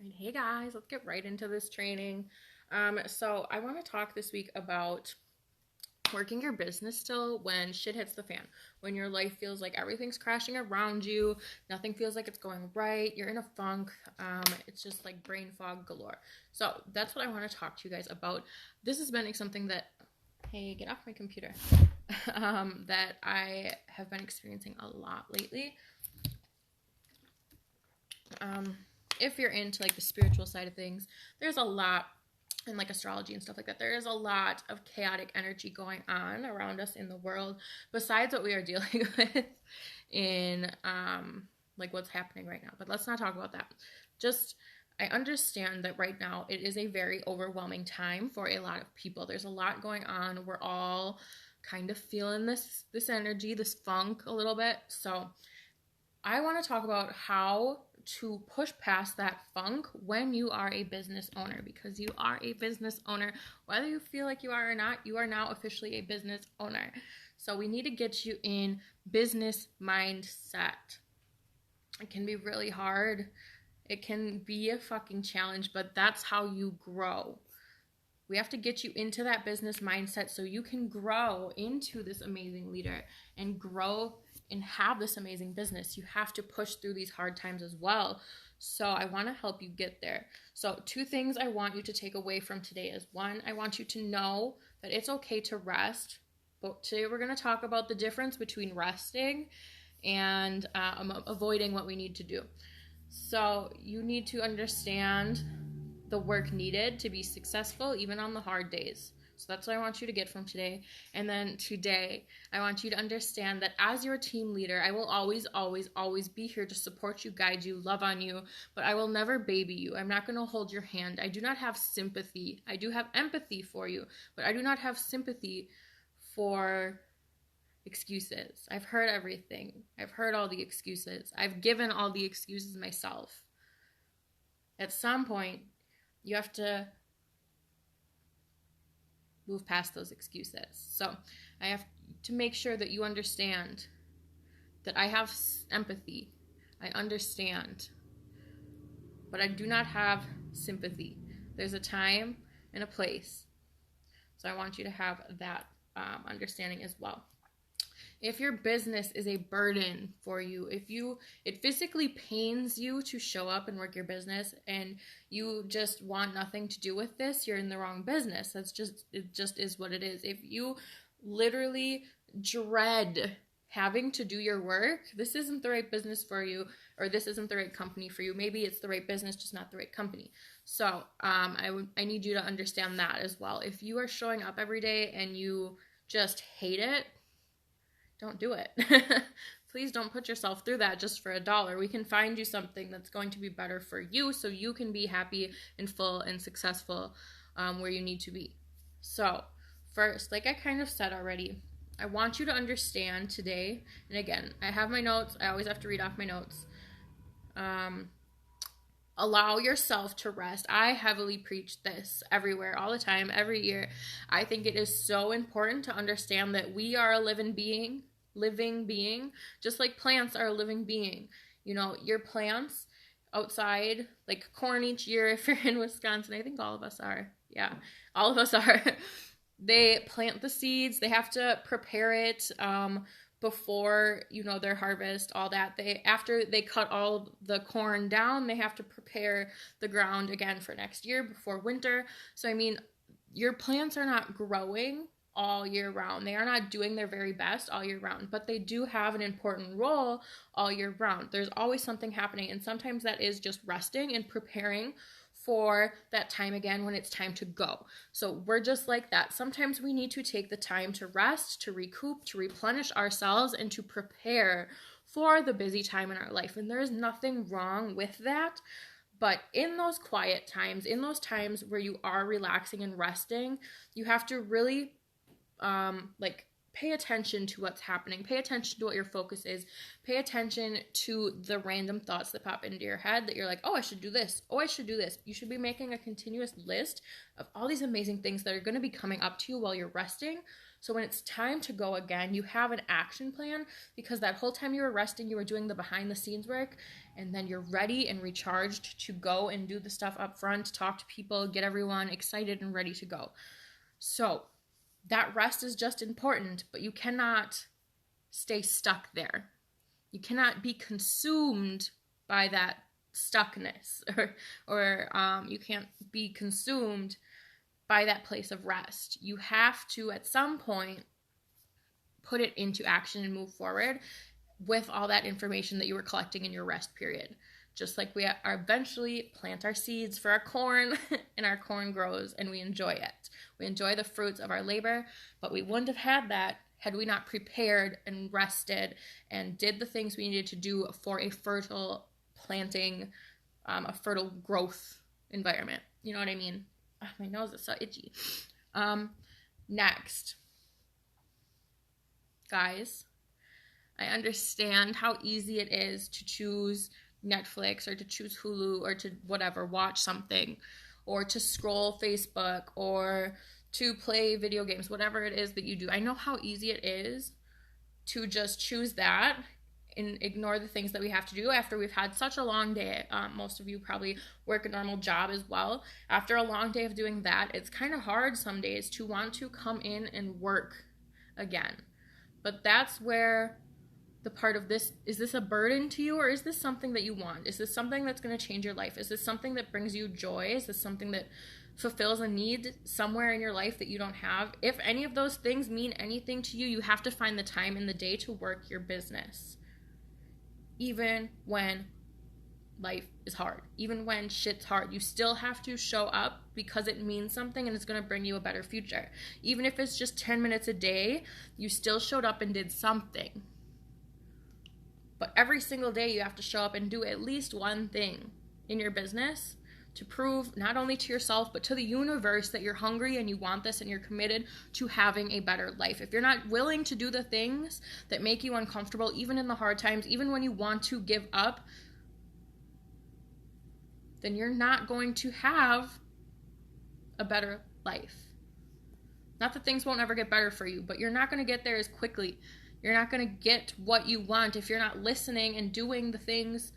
And hey guys, let's get right into this training. So I want to talk this week about working your business still when shit hits the fan, when your life feels like everything's crashing around you, nothing feels like it's going right, you're in a funk, it's just like brain fog galore. So that's what I want to talk to you guys about. This has been something that, hey, get off my computer, that I have been experiencing a lot lately. If you're into like the spiritual side of things, there's a lot, and like astrology and stuff like that, there is a lot of chaotic energy going on around us in the world besides what we are dealing with in like what's happening right now. But let's not talk about that. Just, I understand that right now it is a very overwhelming time for a lot of people. There's a lot going on. We're all kind of feeling this energy, this funk a little bit. So I want to talk about how to push past that funk when you are a business owner, because you are a business owner. Whether you feel like you are or not, you are now officially a business owner. So we need to get you in business mindset. It can be really hard. It can be a fucking challenge, but that's how you grow. We have to get you into that business mindset so you can grow into this amazing leader and grow and have this amazing business. You have to push through these hard times as well. So I want to help you get there. So 2 things I want you to take away from today is, 1, I want you to know that it's okay to rest. But today we're going to talk about the difference between resting and avoiding what we need to do. So you need to understand the work needed to be successful even on the hard days. So that's what I want you to get from today. And then today, I want you to understand that as your team leader, I will always, always, always be here to support you, guide you, love on you, but I will never baby you. I'm not going to hold your hand. I do not have sympathy. I do have empathy for you, but I do not have sympathy for excuses. I've heard everything. I've heard all the excuses. I've given all the excuses myself. At some point, you have to move past those excuses. So I have to make sure that you understand that I have empathy. I understand. But I do not have sympathy. There's a time and a place. So I want you to have that understanding as well. If your business is a burden for you, if it physically pains you to show up and work your business and you just want nothing to do with this, you're in the wrong business. It just is what it is. If you literally dread having to do your work, this isn't the right business for you, or this isn't the right company for you. Maybe it's the right business, just not the right company. So I need you to understand that as well. If you are showing up every day and you just hate it, don't do it. Please don't put yourself through that just for $1. We can find you something that's going to be better for you so you can be happy and full and successful where you need to be. So first, like I kind of said already, I want you to understand today, and again, I have my notes. I always have to read off my notes. Allow yourself to rest. I heavily preach this everywhere, all the time, every year. I think it is so important to understand that we are a living being, just like plants are a living being. You know, your plants outside, like corn each year, if you're in Wisconsin, I think all of us are. Yeah, all of us are. They plant the seeds. They have to prepare it before, their harvest, all that. After they cut all the corn down, they have to prepare the ground again for next year before winter. So, your plants are not growing all year round. They are not doing their very best all year round, but they do have an important role all year round. There's always something happening, and sometimes that is just resting and preparing for that time again when it's time to go. So we're just like that. Sometimes we need to take the time to rest, to recoup, to replenish ourselves, and to prepare for the busy time in our life. And there is nothing wrong with that. But in those quiet times, in those times where you are relaxing and resting, you have to really pay attention to what's happening. Pay attention to what your focus is. Pay attention to the random thoughts that pop into your head that you're like, oh, I should do this. Oh, I should do this. You should be making a continuous list of all these amazing things that are going to be coming up to you while you're resting So when it's time to go again, you have an action plan, because that whole time you were resting, you were doing the behind the scenes work, and then you're ready and recharged to go and do the stuff up front, talk to people, get everyone excited and ready to go. So that rest is just important, but you cannot stay stuck there. You cannot be consumed by that stuckness, or you can't be consumed by that place of rest. You have to, at some point, put it into action and move forward with all that information that you were collecting in your rest period. Just like we are eventually plant our seeds for our corn, and our corn grows and we enjoy it. We enjoy the fruits of our labor, but we wouldn't have had that had we not prepared and rested and did the things we needed to do for a fertile planting, a fertile growth environment. You know what I mean? Oh, my nose is so itchy. Next. Guys, I understand how easy it is to choose Netflix or to choose Hulu or to whatever, watch something, or to scroll Facebook, or to play video games, whatever it is that you do. I know how easy it is to just choose that and ignore the things that we have to do after we've had such a long day. Most of you probably work a normal job as well. After a long day of doing that, it's kind of hard some days to want to come in and work again. But that's where the part of this, is this a burden to you, or is this something that you want? Is this something that's going to change your life? Is this something that brings you joy? Is this something that fulfills a need somewhere in your life that you don't have? If any of those things mean anything to you, you have to find the time in the day to work your business. Even when life is hard, even when shit's hard, you still have to show up because it means something and it's going to bring you a better future. Even if it's just 10 minutes a day, you still showed up and did something. But every single day you have to show up and do at least one thing in your business to prove not only to yourself but to the universe that you're hungry and you want this and you're committed to having a better life. If you're not willing to do the things that make you uncomfortable, even in the hard times, even when you want to give up, then you're not going to have a better life. Not that things won't ever get better for you, but you're not going to get there as quickly. You're not going to get what you want if you're not listening and doing the things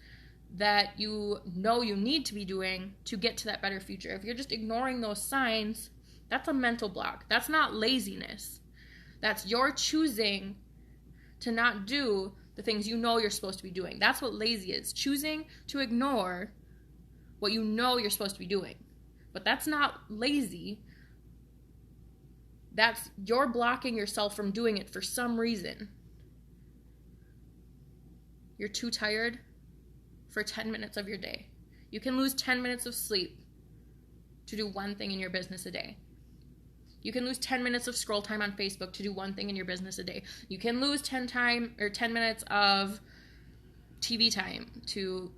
that you know you need to be doing to get to that better future. If you're just ignoring those signs, that's a mental block. That's not laziness. That's your choosing to not do the things you know you're supposed to be doing. That's what lazy is. Choosing to ignore what you know you're supposed to be doing. But that's not lazy. That's you're blocking yourself from doing it for some reason. You're too tired for 10 minutes of your day. You can lose 10 minutes of sleep to do one thing in your business a day. You can lose 10 minutes of scroll time on Facebook to do one thing in your business a day. You can lose 10 minutes of TV time to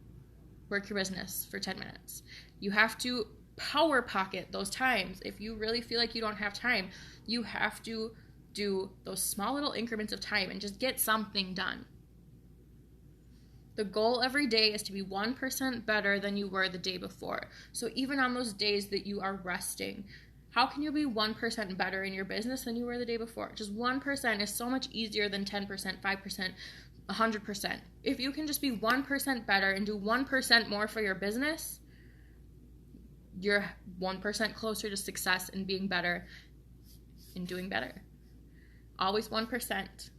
work your business for 10 minutes. You have to power pocket those times. If you really feel like you don't have time, you have to do those small little increments of time and just get something done. The goal every day is to be 1% better than you were the day before. So even on those days that you are resting, how can you be 1% better in your business than you were the day before? Just 1% is so much easier than 10%, 5%, 100%. If you can just be 1% better and do 1% more for your business, you're 1% closer to success and being better and doing better. Always 1%.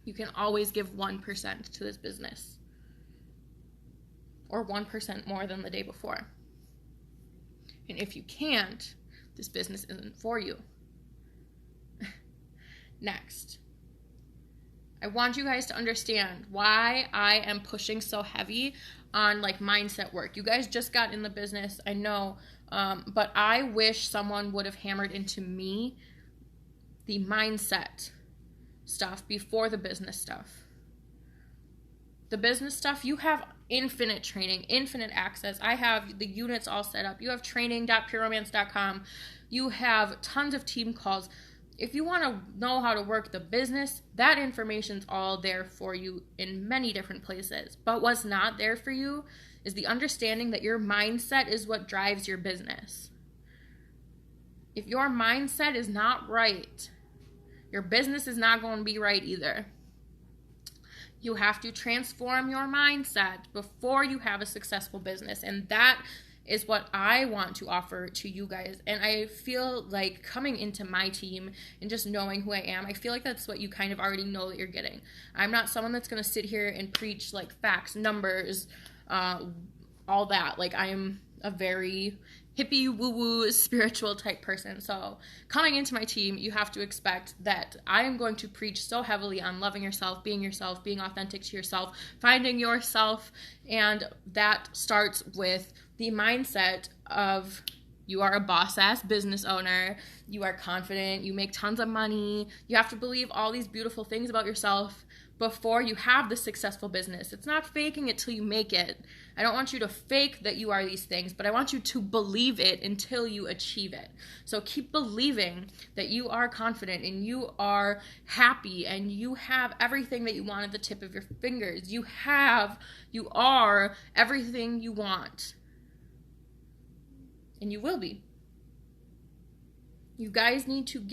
You can always give 1% to this business, or 1% more than the day before. And if you can't, this business isn't for you. Next, I want you guys to understand why I am pushing so heavy on like mindset work. You guys just got in the business, I know, but I wish someone would have hammered into me the mindset stuff before the business stuff. The business stuff, you have infinite training, infinite access. I have the units all set up. You have training.pureromance.com. You have tons of team calls. If you want to know how to work the business, that information's all there for you in many different places. But what's not there for you is the understanding that your mindset is what drives your business. If your mindset is not right, Your business is not going to be right either. You have to transform your mindset before you have a successful business. And that is what I want to offer to you guys. And I feel like coming into my team and just knowing who I am, I feel like that's what you kind of already know that you're getting. I'm not someone that's going to sit here and preach like facts, numbers, all that. Like, I'm a very hippie, woo-woo, spiritual type person. So coming into my team, you have to expect that I am going to preach so heavily on loving yourself, being authentic to yourself, finding yourself. And that starts with the mindset of you are a boss-ass business owner, you are confident, you make tons of money, you have to believe all these beautiful things about yourself before you have the successful business. It's not faking it till you make it. I don't want you to fake that you are these things, but I want you to believe it until you achieve it. So keep believing that you are confident and you are happy and you have everything that you want at the tip of your fingers. You are everything you want. And you will be. You guys need to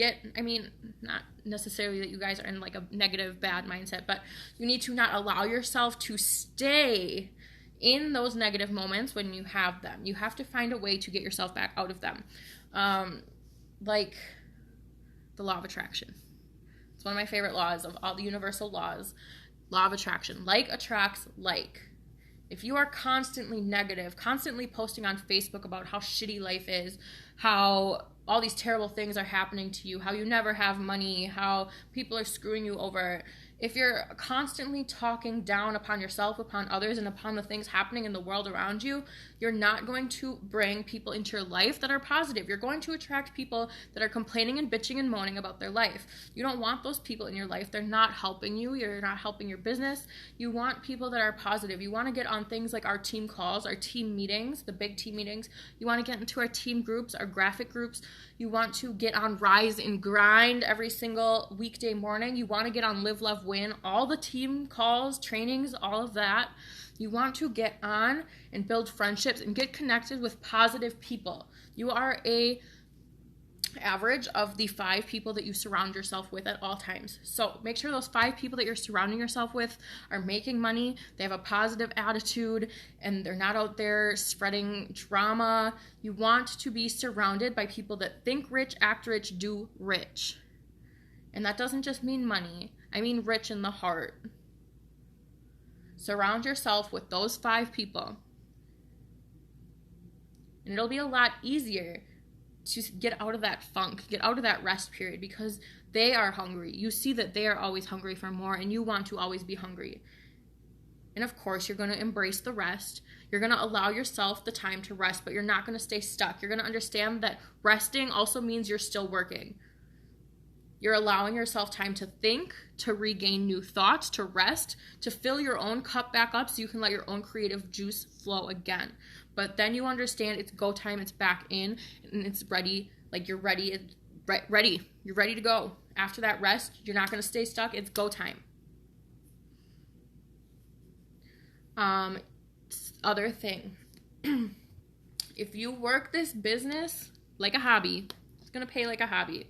not necessarily that you guys are in like a negative, bad mindset, but you need to not allow yourself to stay in those negative moments when you have them. You have to find a way to get yourself back out of them. Like the law of attraction. It's one of my favorite laws of all the universal laws. Law of attraction. Like attracts like. If you are constantly negative, constantly posting on Facebook about how shitty life is, how all these terrible things are happening to you, how you never have money, how people are screwing you over, if you're constantly talking down upon yourself, upon others, and upon the things happening in the world around you, you're not going to bring people into your life that are positive. You're going to attract people that are complaining and bitching and moaning about their life. You don't want those people in your life. They're not helping you. You're not helping your business. You want people that are positive. You want to get on things like our team calls, our team meetings, the big team meetings. You want to get into our team groups, our graphic groups. You want to get on Rise and Grind every single weekday morning. You want to get on Live, Love, Win, all the team calls, trainings, all of that. You want to get on and build friendships and get connected with positive people. You are a average of the 5 people that you surround yourself with at all times. So make sure those 5 people that you're surrounding yourself with are making money, they have a positive attitude, and they're not out there spreading drama. You want to be surrounded by people that think rich, act rich, do rich. And that doesn't just mean money. I mean rich in the heart. Surround yourself with those 5 people. And it'll be a lot easier to get out of that funk, get out of that rest period, because they are hungry. You see that they are always hungry for more, and you want to always be hungry. And of course, you're going to embrace the rest. You're going to allow yourself the time to rest, but you're not going to stay stuck. You're going to understand that resting also means you're still working. You're allowing yourself time to think, to regain new thoughts, to rest, to fill your own cup back up so you can let your own creative juice flow again. But then you understand it's go time, it's back in, and it's ready. Like you're ready. You're ready to go. After that rest, you're not going to stay stuck. It's go time. Other thing. If you work this business like a hobby, it's going to pay like a hobby.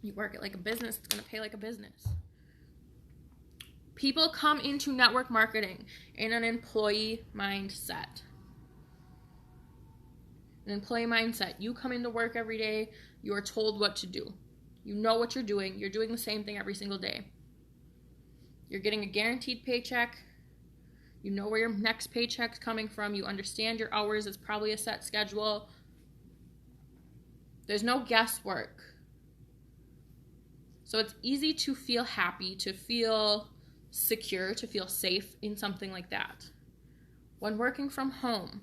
You work it like a business, it's going to pay like a business. People come into network marketing in an employee mindset. An employee mindset. You come into work every day, you are told what to do. You know what you're doing. You're doing the same thing every single day. You're getting a guaranteed paycheck. You know where your next paycheck's coming from. You understand your hours. It's probably a set schedule. There's no guesswork. So it's easy to feel happy, to feel secure, to feel safe in something like that. When working from home,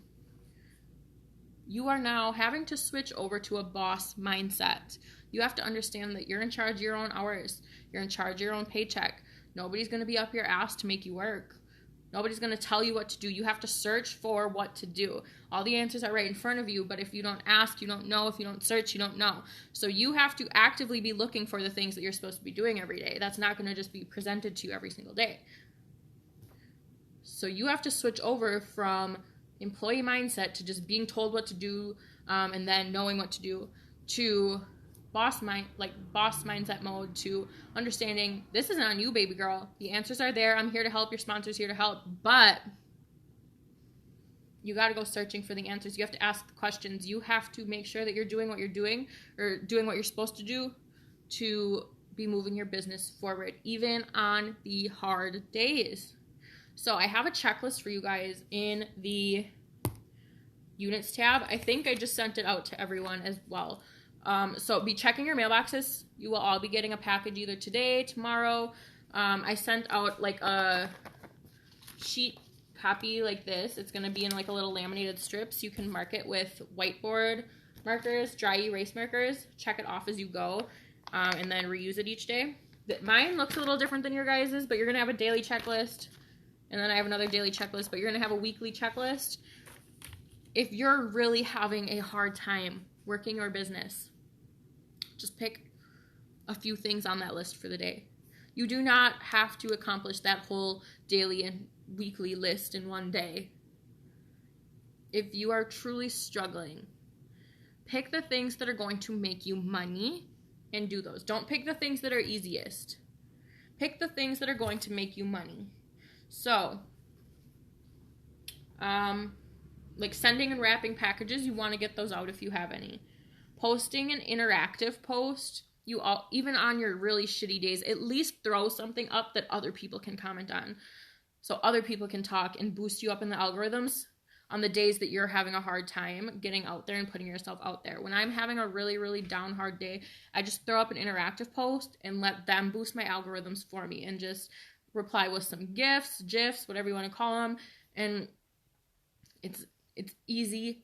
you are now having to switch over to a boss mindset. You have to understand that you're in charge of your own hours. You're in charge of your own paycheck. Nobody's going to be up your ass to make you work. Nobody's going to tell you what to do. You have to search for what to do. All the answers are right in front of you, but if you don't ask, you don't know. If you don't search, you don't know. So you have to actively be looking for the things that you're supposed to be doing every day. That's not going to just be presented to you every single day. So you have to switch over from employee mindset to just being told what to do and then knowing what to do to boss mindset mode to understanding this isn't on you, baby girl. The answers are there. I'm here to help. Your sponsor's here to help. But you got to go searching for the answers. You have to ask the questions. You have to make sure that you're doing what you're doing, or doing what you're supposed to do to be moving your business forward, even on the hard days. So I have a checklist for you guys in the units tab. I think I just sent it out to everyone as well. So be checking your mailboxes. You will all be getting a package either today, tomorrow. I sent out like a sheet copy like this. It's going to be in like a little laminated strips. You can mark it with whiteboard markers, dry erase markers. Check it off as you go, and then reuse it each day. Mine looks a little different than your guys's, but you're going to have a daily checklist. And then I have another daily checklist, but you're going to have a weekly checklist. If you're really having a hard time working your business, just pick a few things on that list for the day. You do not have to accomplish that whole daily and weekly list in one day. If you are truly struggling, pick the things that are going to make you money and do those. Don't pick the things that are easiest. Pick the things that are going to make you money. So, like sending and wrapping packages, you want to get those out if you have any. Posting an interactive post, even on your really shitty days, at least throw something up that other people can comment on. So other people can talk and boost you up in the algorithms on the days that you're having a hard time getting out there and putting yourself out there. When I'm having a really, really down hard day, I just throw up an interactive post and let them boost my algorithms for me and just reply with some GIFs, whatever you want to call them. And it's easy.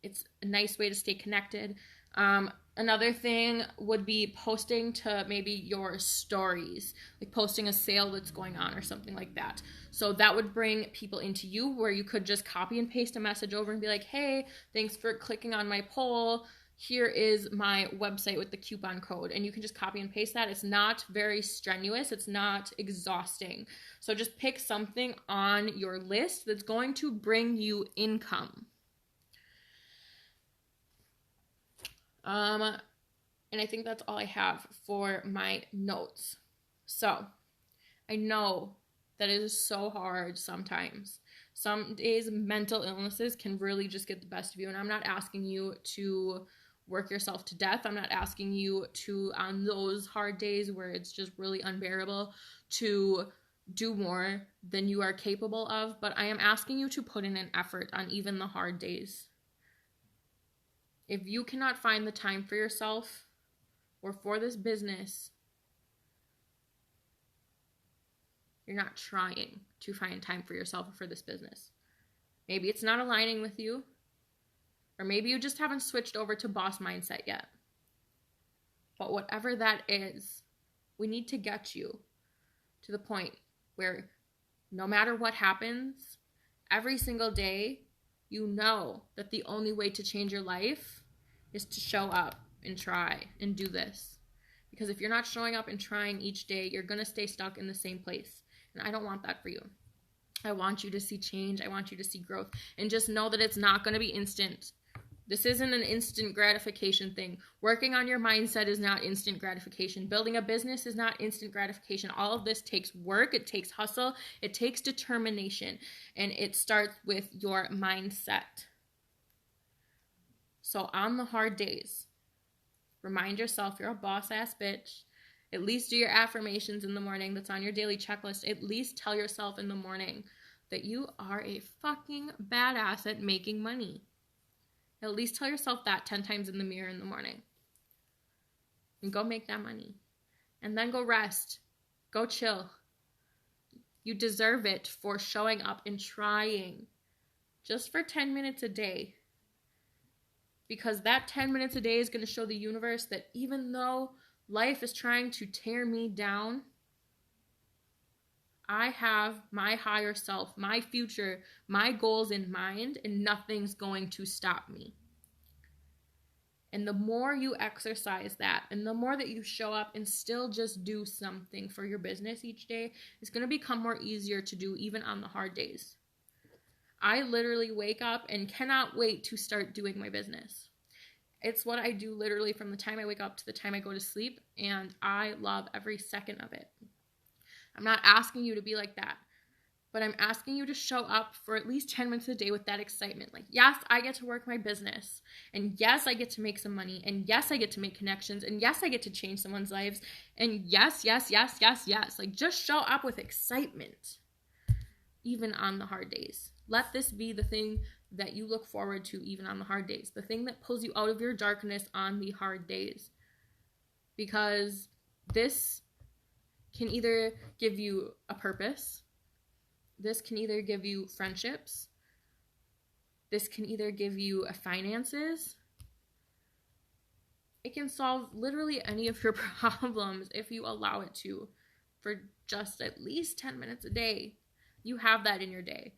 It's a nice way to stay connected. Another thing would be posting to maybe your stories, like posting a sale that's going on or something like that. So that would bring people into you, where you could just copy and paste a message over and be like, hey, thanks for clicking on my poll. Here is my website with the coupon code. And you can just copy and paste that. It's not very strenuous. It's not exhausting. So just pick something on your list that's going to bring you income. And I think that's all I have for my notes. So I know that it is so hard sometimes. Some days mental illnesses can really just get the best of you. And I'm not asking you to work yourself to death. I'm not asking you to, on those hard days where it's just really unbearable, to do more than you are capable of. But I am asking you to put in an effort on even the hard days. If you cannot find the time for yourself or for this business, you're not trying to find time for yourself or for this business. Maybe it's not aligning with you, or maybe you just haven't switched over to boss mindset yet. But whatever that is, we need to get you to the point where no matter what happens, every single day, you know that the only way to change your life is to show up and try and do this. Because if you're not showing up and trying each day, you're going to stay stuck in the same place. And I don't want that for you. I want you to see change. I want you to see growth. And just know that it's not going to be instant. This isn't an instant gratification thing. Working on your mindset is not instant gratification. Building a business is not instant gratification. All of this takes work. It takes hustle. It takes determination. And it starts with your mindset. So on the hard days, remind yourself you're a boss-ass bitch. At least do your affirmations in the morning that's on your daily checklist. At least tell yourself in the morning that you are a fucking badass at making money. At least tell yourself that 10 times in the mirror in the morning. And go make that money. And then go rest. Go chill. You deserve it for showing up and trying. Just for 10 minutes a day. Because that 10 minutes a day is going to show the universe that even though life is trying to tear me down, I have my higher self, my future, my goals in mind, and nothing's going to stop me. And the more you exercise that, and the more that you show up and still just do something for your business each day, it's going to become more easier to do even on the hard days. I literally wake up and cannot wait to start doing my business. It's what I do literally from the time I wake up to the time I go to sleep, and I love every second of it. I'm not asking you to be like that, but I'm asking you to show up for at least 10 minutes a day with that excitement. Like, yes, I get to work my business, and yes, I get to make some money, and yes, I get to make connections, and yes, I get to change someone's lives, and yes. Like, just show up with excitement, even on the hard days. Let this be the thing that you look forward to even on the hard days, the thing that pulls you out of your darkness on the hard days. Because this can either give you a purpose, this can either give you friendships, this can either give you finances. It can solve literally any of your problems if you allow it to, for just at least 10 minutes a day. You have that in your day.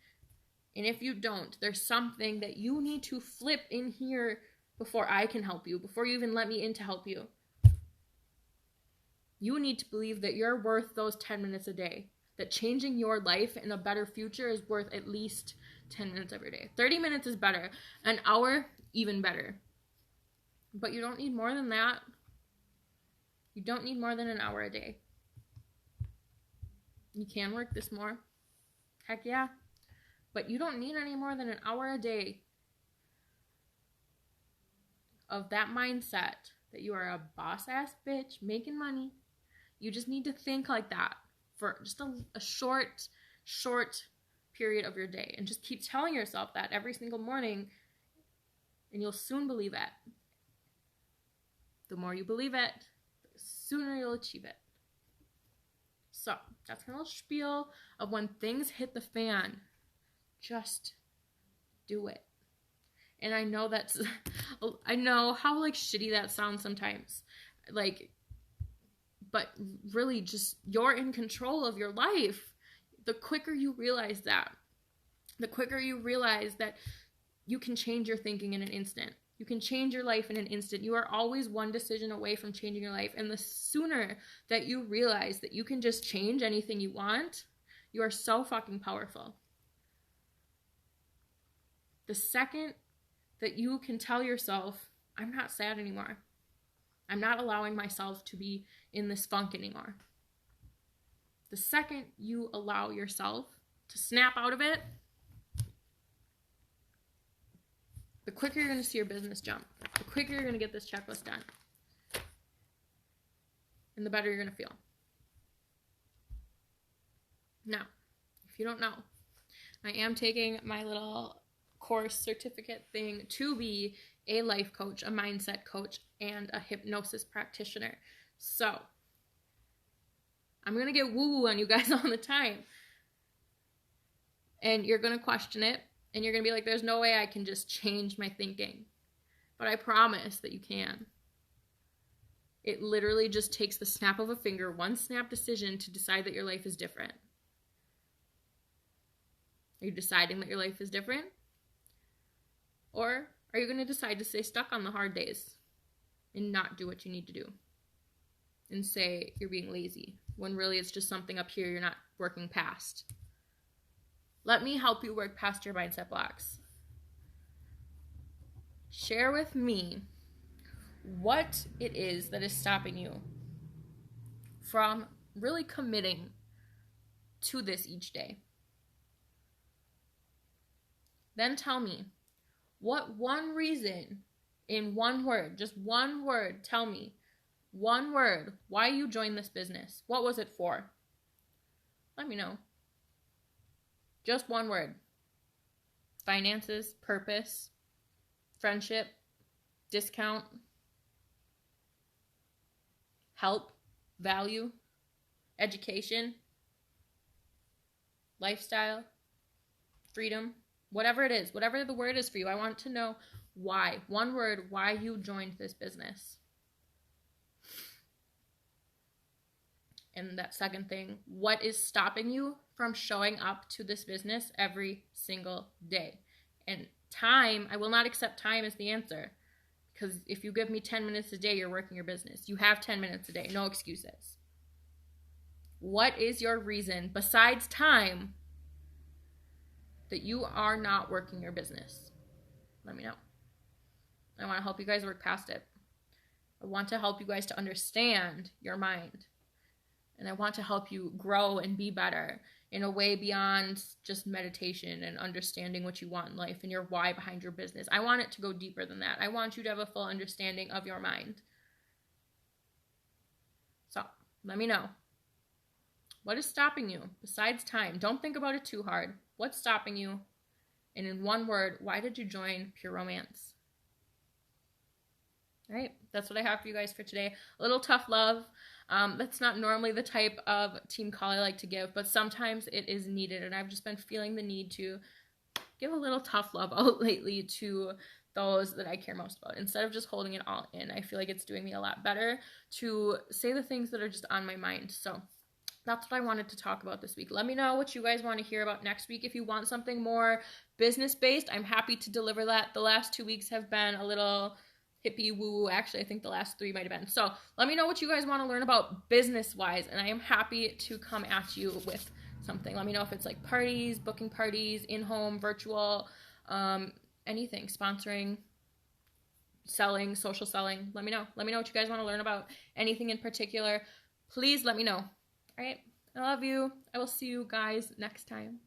And if you don't, there's something that you need to flip in here before I can help you, before you even let me in to help you. You need to believe that you're worth those 10 minutes a day, that changing your life in a better future is worth at least 10 minutes every day. 30 minutes is better. An hour, even better. But you don't need more than that. You don't need more than an hour a day. You can work this more. Heck yeah. But you don't need any more than an hour a day of that mindset that you are a boss-ass bitch making money. You just need to think like that for just a short period of your day. And just keep telling yourself that every single morning, and you'll soon believe it. The more you believe it, the sooner you'll achieve it. So, that's my little spiel of when things hit the fan. Just do it. And I know I know how like shitty that sounds sometimes. Like, but really just you're in control of your life. The quicker you realize that, the quicker you realize that you can change your thinking in an instant. You can change your life in an instant. You are always one decision away from changing your life. And the sooner that you realize that you can just change anything you want, you are so fucking powerful. The second that you can tell yourself, I'm not sad anymore. I'm not allowing myself to be in this funk anymore. The second you allow yourself to snap out of it, the quicker you're going to see your business jump. The quicker you're going to get this checklist done. And the better you're going to feel. Now, if you don't know, I am taking my little course certificate thing to be a life coach, a mindset coach, and a hypnosis practitioner. So, I'm going to get woo-woo on you guys all the time. And you're going to question it. And you're going to be like, there's no way I can just change my thinking. But I promise that you can. It literally just takes the snap of a finger, one snap decision to decide that your life is different. Are you deciding that your life is different? Or are you going to decide to stay stuck on the hard days and not do what you need to do? And say you're being lazy, when really it's just something up here you're not working past. Let me help you work past your mindset blocks. Share with me what it is that is stopping you from really committing to this each day. Then tell me, what one reason, in one word, just one word, tell me, one word, why you joined this business. What was it for? Let me know. Just one word. Finances, purpose, friendship, discount, help, value, education, lifestyle, freedom, whatever it is, whatever the word is for you. I want to know why. One word, why you joined this business. And that second thing, what is stopping you from showing up to this business every single day? And time, I will not accept time as the answer. Because if you give me 10 minutes a day, you're working your business. You have 10 minutes a day, no excuses. What is your reason, besides time, that you are not working your business? Let me know. I want to help you guys work past it. I want to help you guys to understand your mind. And I want to help you grow and be better in a way beyond just meditation and understanding what you want in life and your why behind your business. I want it to go deeper than that. I want you to have a full understanding of your mind. So let me know. What is stopping you besides time? Don't think about it too hard. What's stopping you? And in one word, why did you join Pure Romance? All right, that's what I have for you guys for today. A little tough love. That's not normally the type of team call I like to give, but sometimes it is needed, and I've just been feeling the need to give a little tough love out lately to those that I care most about. Instead of just holding it all in, I feel like it's doing me a lot better to say the things that are just on my mind. So that's what I wanted to talk about this week. Let me know what you guys want to hear about next week. If you want something more business-based, I'm happy to deliver that. The last 2 weeks have been a little hippie woo. Actually, I think the last 3 might have been. So let me know what you guys want to learn about business-wise, and I am happy to come at you with something. Let me know if it's like parties, booking parties, in-home, virtual, anything, sponsoring, selling, social selling. Let me know. Let me know what you guys want to learn about. Anything in particular, please let me know. All right. I love you. I will see you guys next time.